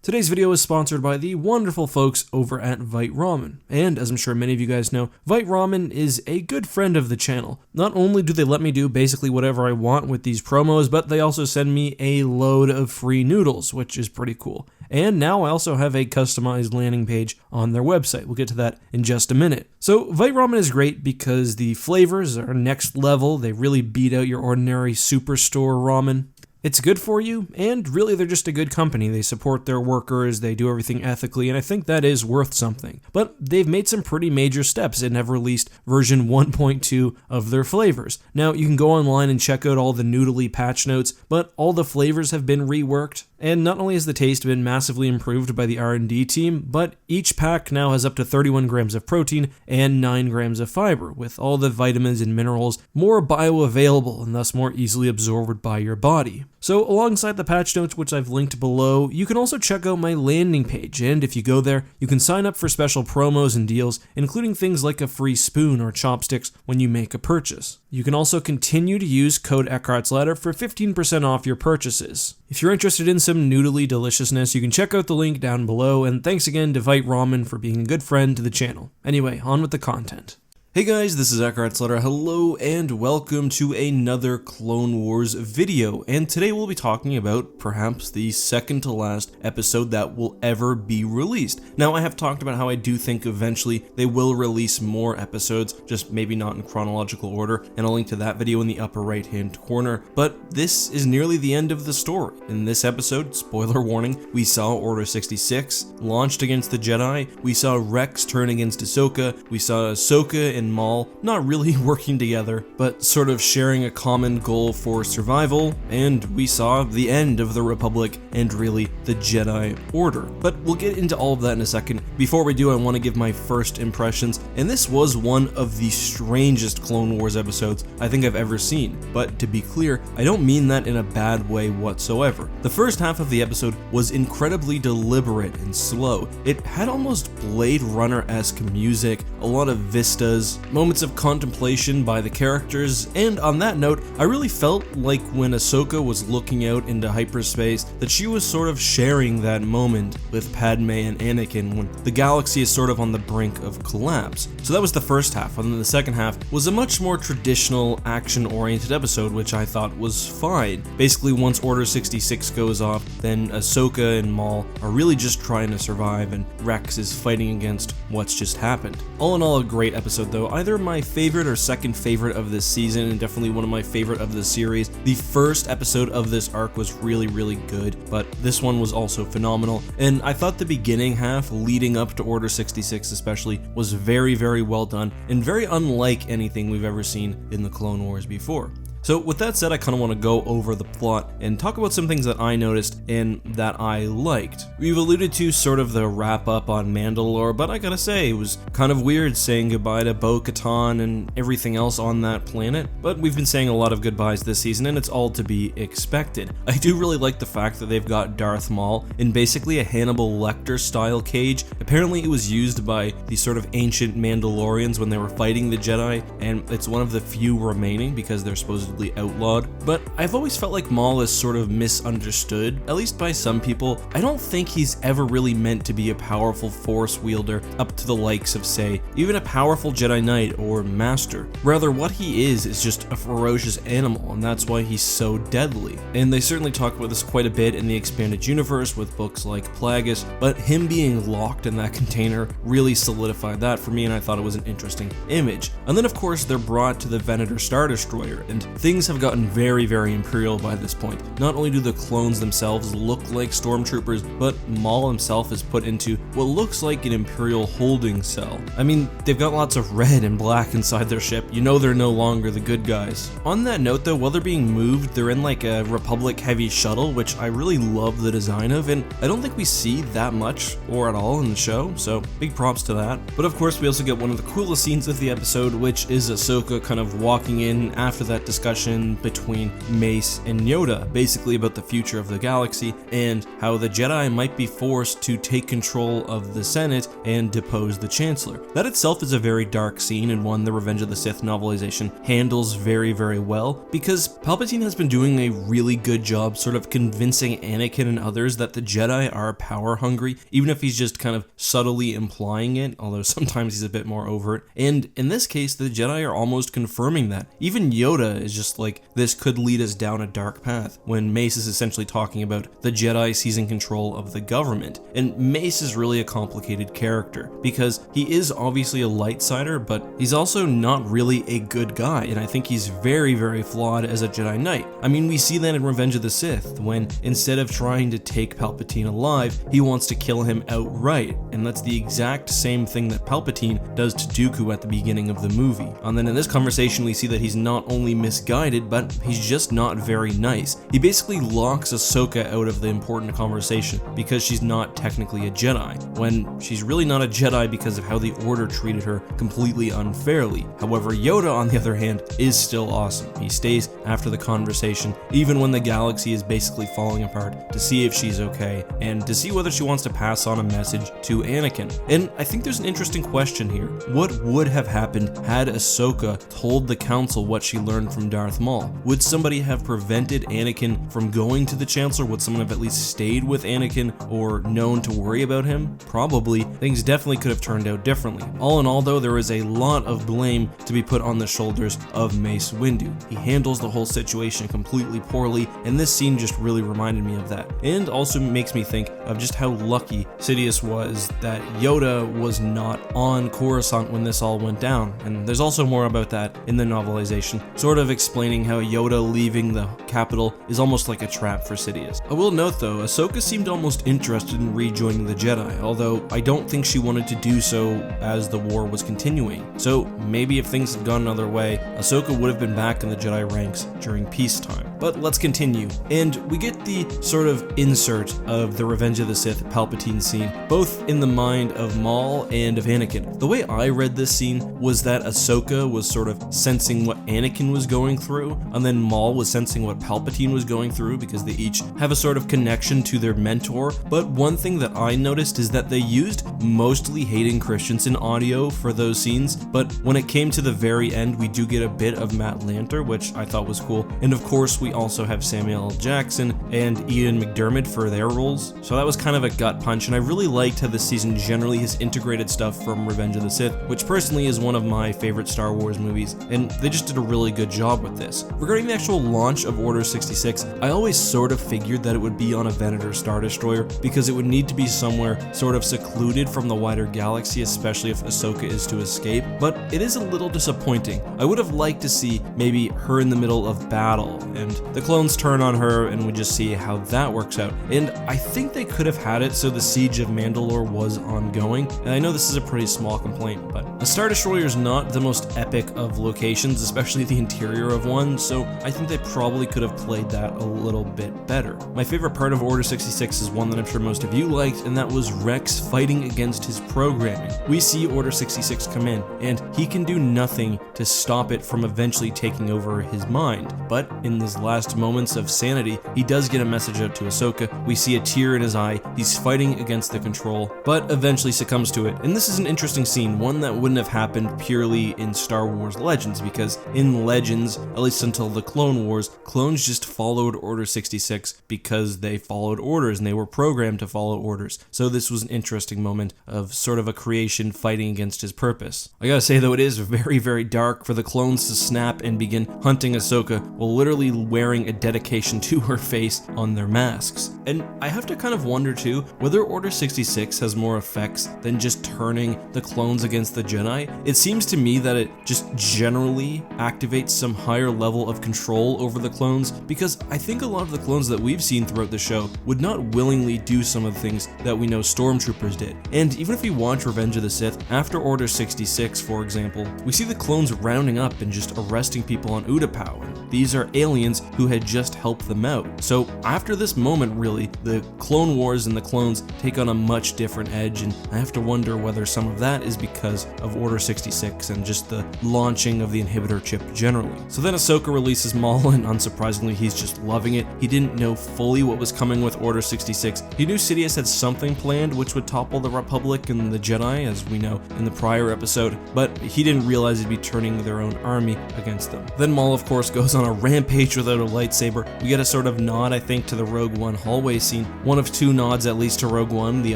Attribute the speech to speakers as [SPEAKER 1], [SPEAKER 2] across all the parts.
[SPEAKER 1] Today's video is sponsored by the wonderful folks over at Vite Ramen, and as I'm sure many of you guys know, Vite Ramen is a good friend of the channel. Not only do they let me do basically whatever I want with these promos, but they also send me a load of free noodles, which is pretty cool. And now I also have a customized landing page on their website. We'll get to that in just a minute. So Vite Ramen is great because the flavors are next level. They really beat out your ordinary superstore ramen. It's good for you, and really they're just a good company. They support their workers, they do everything ethically, and I think that is worth something. But they've made some pretty major steps and have released version 1.2 of their flavors. Now, you can go online and check out all the noodly patch notes, but all the flavors have been reworked. And not only has the taste been massively improved by the R&D team, but each pack now has up to 31 grams of protein and 9 grams of fiber, with all the vitamins and minerals more bioavailable and thus more easily absorbed by your body. So alongside the patch notes, which I've linked below, you can also check out my landing page, and if you go there, you can sign up for special promos and deals, including things like a free spoon or chopsticks when you make a purchase. You can also continue to use code EckhartsLadder for 15% off your purchases. If you're interested in some noodly deliciousness, you can check out the link down below, and thanks again to Vite Ramen for being a good friend to the channel. Anyway, on with the content. Hey guys, this is EckhartsLadder. Hello and welcome to another Clone Wars video, and today we'll be talking about perhaps the second to last episode that will ever be released. Now, I have talked about how I do think eventually they will release more episodes, just maybe not in chronological order, and I'll link to that video in the upper right hand corner, but this is nearly the end of the story. In this episode, spoiler warning, we saw Order 66 launched against the Jedi, we saw Rex turn against Ahsoka, we saw Ahsoka and Maul not really working together, but sort of sharing a common goal for survival, and we saw the end of the Republic and really the Jedi Order. But we'll get into all of that in a second. Before we do, I want to give my first impressions, and this was one of the strangest Clone Wars episodes I think I've ever seen. But to be clear, I don't mean that in a bad way whatsoever. The first half of the episode was incredibly deliberate and slow. It had almost Blade Runner-esque music, a lot of vistas, moments of contemplation by the characters, and on that note, I really felt like when Ahsoka was looking out into hyperspace that she was sort of sharing that moment with Padme and Anakin when the galaxy is sort of on the brink of collapse. So that was the first half, and then the second half was a much more traditional action-oriented episode, which I thought was fine. Basically, once Order 66 goes off, then Ahsoka and Maul are really just trying to survive, and Rex is fighting against what's just happened. All in all, a great episode though, either my favorite or second favorite of this season, and definitely one of my favorite of the series. The first episode of this arc was really good, but this one was also phenomenal, and I thought the beginning half, leading up to Order 66 especially, was very well done, and very unlike anything we've ever seen in the Clone Wars before. So with that said, I kind of want to go over the plot and talk about some things that I noticed and that I liked. We've alluded to sort of the wrap up on Mandalore, but I gotta say, it was kind of weird saying goodbye to Bo-Katan and everything else on that planet, but we've been saying a lot of goodbyes this season and it's all to be expected. I do really like the fact that they've got Darth Maul in basically a Hannibal Lecter style cage. Apparently it was used by the sort of ancient Mandalorians when they were fighting the Jedi, and it's one of the few remaining because they're supposedly outlawed. But I've always felt like Maul is sort of misunderstood, at least by some people. I don't think he's ever really meant to be a powerful Force wielder up to the likes of, say, even a powerful Jedi Knight or Master. Rather, what he is just a ferocious animal, and that's why he's so deadly. And they certainly talk about this quite a bit in the expanded universe with books like Plagueis, but him being locked in that container really solidified that for me, and I thought it was an interesting image. And then of course they're brought to the Venator Star Destroyer, and things have gotten very Imperial by this point. Not only do the clones themselves look like stormtroopers, but Maul himself is put into what looks like an Imperial holding cell. I mean, they've got lots of red and black inside their ship. You know they're no longer the good guys. On that note though, while they're being moved, they're in like a Republic heavy shuttle, which I really love the design of, and I don't think we see that much or at all in the show, so big props to that. But of course we also get one of the coolest scenes of the episode, which is Ahsoka kind of walking in after that discussion discussion between Mace and Yoda, basically about the future of the galaxy and how the Jedi might be forced to take control of the Senate and depose the Chancellor. That itself is a very dark scene and one the Revenge of the Sith novelization handles very, very well, because Palpatine has been doing a really good job sort of convincing Anakin and others that the Jedi are power hungry, even if he's just kind of subtly implying it, although sometimes he's a bit more overt. And in this case, the Jedi are almost confirming that. Even Yoda is just like, this could lead us down a dark path, when Mace is essentially talking about the Jedi seizing control of the government. And Mace is really a complicated character, because he is obviously a light sider, but he's also not really a good guy, and I think he's very, very flawed as a Jedi Knight. I mean, we see that in Revenge of the Sith, when instead of trying to take Palpatine alive, he wants to kill him outright, and that's the exact same thing that Palpatine does to Dooku at the beginning of the movie. And then in this conversation, we see that he's not only misguided, but he's just not very nice. He basically locks Ahsoka out of the important conversation because she's not technically a Jedi, when she's really not a Jedi because of how the Order treated her completely unfairly. However, Yoda, on the other hand, is still awesome. He stays after the conversation, even when the galaxy is basically falling apart, to see if she's okay, and to see whether she wants to pass on a message to Anakin. And I think there's an interesting question here. What would have happened had Ahsoka told the Council what she learned from Darth Maul? Would somebody have prevented Anakin from going to the Chancellor? Would someone have at least stayed with Anakin or known to worry about him? Probably. Things definitely could have turned out differently. All in all, though, there is a lot of blame to be put on the shoulders of Mace Windu. He handles the whole situation completely poorly, and this scene just really reminded me of that. And also makes me think of just how lucky Sidious was that Yoda was not on Coruscant when this all went down. And there's also more about that in the novelization, sort of explaining how Yoda leaving the capital is almost like a trap for Sidious. I will note though, Ahsoka seemed almost interested in rejoining the Jedi, although I don't think she wanted to do so as the war was continuing. So maybe if things had gone another way, Ahsoka would have been back in the Jedi ranks during peacetime. But let's continue, and we get the sort of insert of the Revenge of the Sith Palpatine scene, both in the mind of Maul and of Anakin. The way I read this scene was that Ahsoka was sort of sensing what Anakin was going through, and then Maul was sensing what Palpatine was going through, because they each have a sort of connection to their mentor. But one thing that I noticed is that they used mostly Hayden Christensen audio for those scenes, but when it came to the very end, we do get a bit of Matt Lanter, which I thought was cool. And of course, we also have Samuel L. Jackson and Ian McDiarmid for their roles, so that was kind of a gut punch. And I really liked how this season generally has integrated stuff from Revenge of the Sith, which personally is one of my favorite Star Wars movies, and they just did a really good job with this. Regarding the actual launch of Order 66, I always sort of figured that it would be on a Venator Star Destroyer, because it would need to be somewhere sort of secluded from the wider galaxy, especially if Ahsoka is to escape, but it is a little disappointing. I would have liked to see maybe her in the middle of battle, and the clones turn on her, and we just see how that works out. And I think they could have had it so the siege of Mandalore was ongoing, and I know this is a pretty small complaint, but a Star Destroyer is not the most epic of locations, especially the interior of one, so I think they probably could have played that a little bit better. My favorite part of Order 66 is one that I'm sure most of you liked, and that was Rex fighting against his programming. We see Order 66 come in, and he can do nothing to stop it from eventually taking over his mind, but in his last moments of sanity, he does get a message out to Ahsoka. We see a tear in his eye. He's fighting against the control, but eventually succumbs to it. And this is an interesting scene, one that wouldn't have happened purely in Star Wars Legends, because in Legends, at least until the Clone Wars, clones just followed Order 66 because they followed orders and they were programmed to follow orders. So this was an interesting moment of sort of a creation fighting against his purpose. I gotta say though, it is very, very dark for the clones to snap and begin hunting Ahsoka while literally wearing a dedication to her face on their masks. And I have to kind of wonder too, whether Order 66 has more effects than just turning the clones against the Jedi. It seems to me that it just generally activates some higher level of control over the clones, because I think a lot of the clones that we've seen throughout the show would not willingly do some of the things that we know stormtroopers did. And even if we watch Revenge of the Sith, after Order 66, for example, we see the clones rounding up and just arresting people on Utapau. And these are aliens droids who had just helped them out. So after this moment, really, the Clone Wars and the clones take on a much different edge, and I have to wonder whether some of that is because of Order 66 and just the launching of the inhibitor chip generally. So then Ahsoka releases Maul, and unsurprisingly, he's just loving it. He didn't know fully what was coming with Order 66. He knew Sidious had something planned which would topple the Republic and the Jedi, as we know in the prior episode, but he didn't realize he'd be turning their own army against them. Then Maul, of course, goes on a rampage without a lightsaber. We get a sort of nod, I think, to the Rogue One hallway scene. One of two nods, at least, to Rogue One, the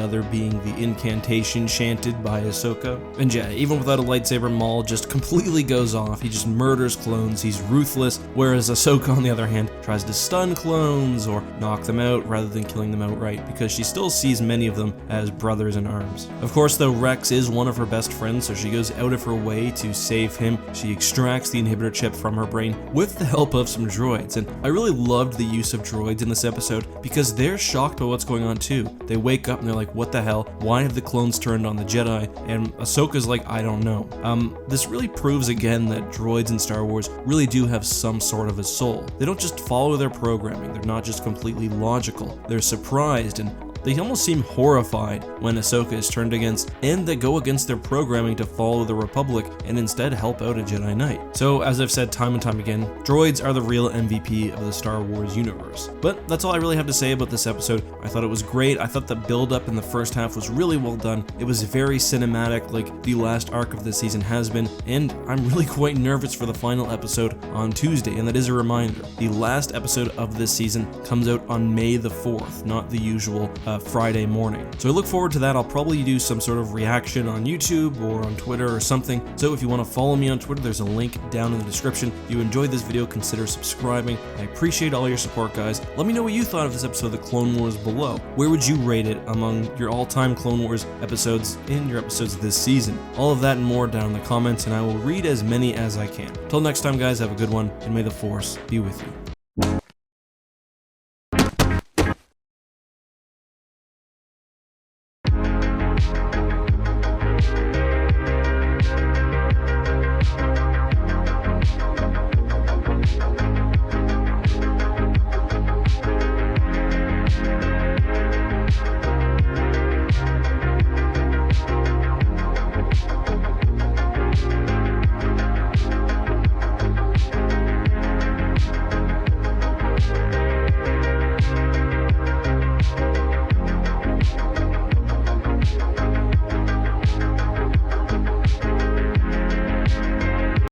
[SPEAKER 1] other being the incantation chanted by Ahsoka. And yeah, even without a lightsaber, Maul just completely goes off. He just murders clones. He's ruthless, whereas Ahsoka, on the other hand, tries to stun clones or knock them out rather than killing them outright, because she still sees many of them as brothers in arms. Of course, though, Rex is one of her best friends, so she goes out of her way to save him. She extracts the inhibitor chip from her brain with the help of some droids, and I really loved the use of droids in this episode because they're shocked by what's going on too. They wake up and they're like, what the hell? Why have the clones turned on the Jedi? And Ahsoka's like, I don't know. This really proves again that droids in Star Wars really do have some sort of a soul. They don't just follow their programming. They're not just completely logical. They're surprised and they almost seem horrified when Ahsoka is turned against, and they go against their programming to follow the Republic and instead help out a Jedi Knight. So, as I've said time and time again, droids are the real MVP of the Star Wars universe. But that's all I really have to say about this episode. I thought it was great. I thought the build-up in the first half was really well done. It was very cinematic, like the last arc of this season has been, and I'm really quite nervous for the final episode on Tuesday, and that is a reminder. The last episode of this season comes out on May the 4th, not the usual Friday morning. So I look forward to that. I'll probably do some sort of reaction on YouTube or on Twitter or something. So if you want to follow me on Twitter, there's a link down in the description. If you enjoyed this video, consider subscribing. I appreciate all your support, guys. Let me know what you thought of this episode of the Clone Wars below. Where would you rate it among your all-time Clone Wars episodes and your episodes this season? All of that and more down in the comments, and I will read as many as I can. Till next time, guys, have a good one, and may the Force be with you.